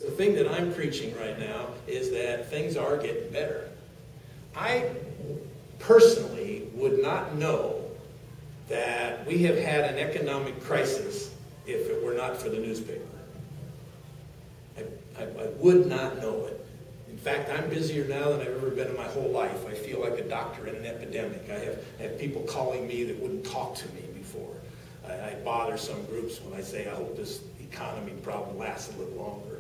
The thing that I'm preaching right now is that things are getting better. I personally would not know that we have had an economic crisis if it were not for the newspaper. I would not know it. In fact, I'm busier now than I've ever been in my whole life. I feel like a doctor in an epidemic. I have people calling me that wouldn't talk to me before. I bother some groups when I say I hope this economy problem lasts a little longer,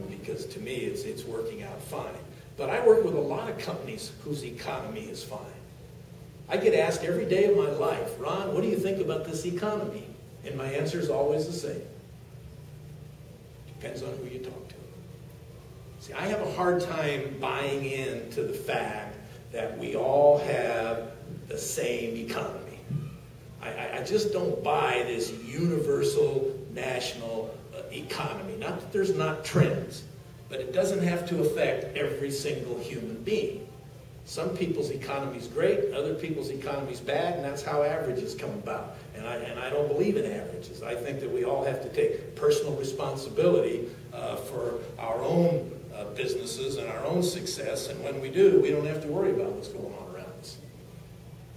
because to me it's working out fine. But I work with a lot of companies whose economy is fine. I get asked every day of my life, Ron, what do you think about this economy? And my answer is always the same. Depends on who you talk to. See, I have a hard time buying into the fact that we all have the same economy. I just don't buy this universal national economy. Not that there's not trends, but it doesn't have to affect every single human being. Some people's economy is great, other people's economy is bad, and that's how averages come about. And I don't believe in averages. I think that we all have to take personal responsibility for our own businesses and our own success, and when we do, we don't have to worry about what's going on around us.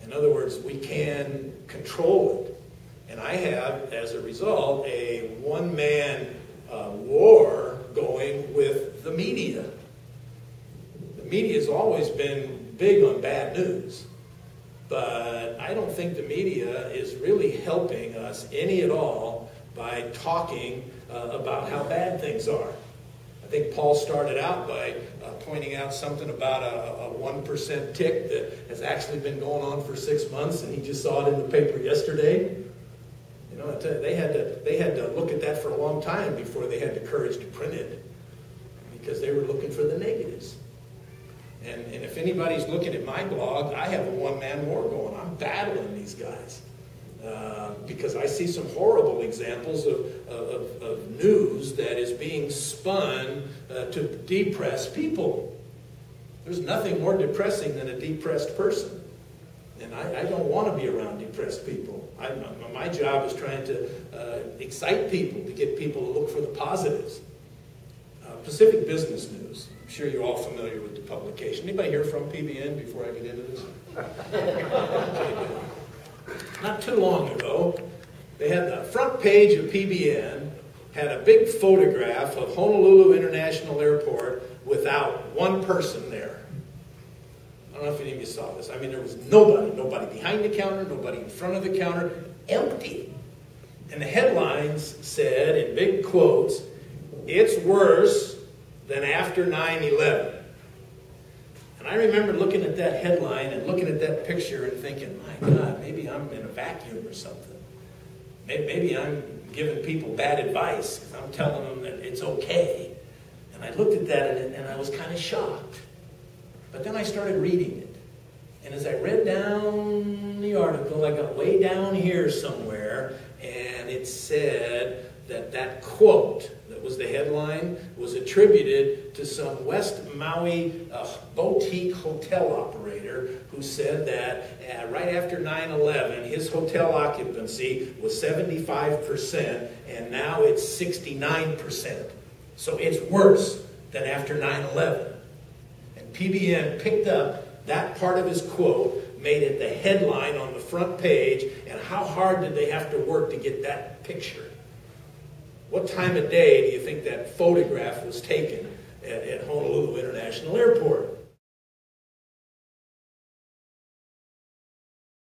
In other words, we can control it. And I have, as a result, a one-man war going with the media. The media has always been big on bad news, but I don't think the media is really helping us any at all by talking about how bad things are. I think Paul started out by pointing out something about a 1% tick that has actually been going on for 6 months, and he just saw it in the paper yesterday. You know, they had to look at that for a long time before they had the courage to print it, because they were looking for the negatives. And if anybody's looking at my blog, I have a one-man war going. I'm battling these guys because I see some horrible examples of news that is being spun to depress people. There's nothing more depressing than a depressed person. And I don't want to be around depressed people. My job is trying to excite people, to get people to look for the positives. Pacific Business News. I'm sure you're all familiar with the publication. Anybody hear from PBN before I get into this? Not too long ago, they had the front page of PBN, had a big photograph of Honolulu International Airport without one person there. I don't know if any of you saw this. I mean, there was nobody behind the counter, nobody in front of the counter, empty. And the headlines said, in big quotes, "It's worse than after 9/11. And I remember looking at that headline and looking at that picture and thinking, my God, maybe I'm in a vacuum or something. Maybe I'm giving people bad advice because I'm telling them that it's okay. And I looked at that and I was kind of shocked. But then I started reading it. And as I read down the article, I got way down here somewhere, and it said that that quote that was the headline was attributed to some West Maui boutique hotel operator who said that right after 9/11, his hotel occupancy was 75%, and now it's 69%. So it's worse than after 9/11. And PBN picked up that part of his quote, made it the headline on the front page, and how hard did they have to work to get that picture? What time of day do you think that photograph was taken at Honolulu International Airport?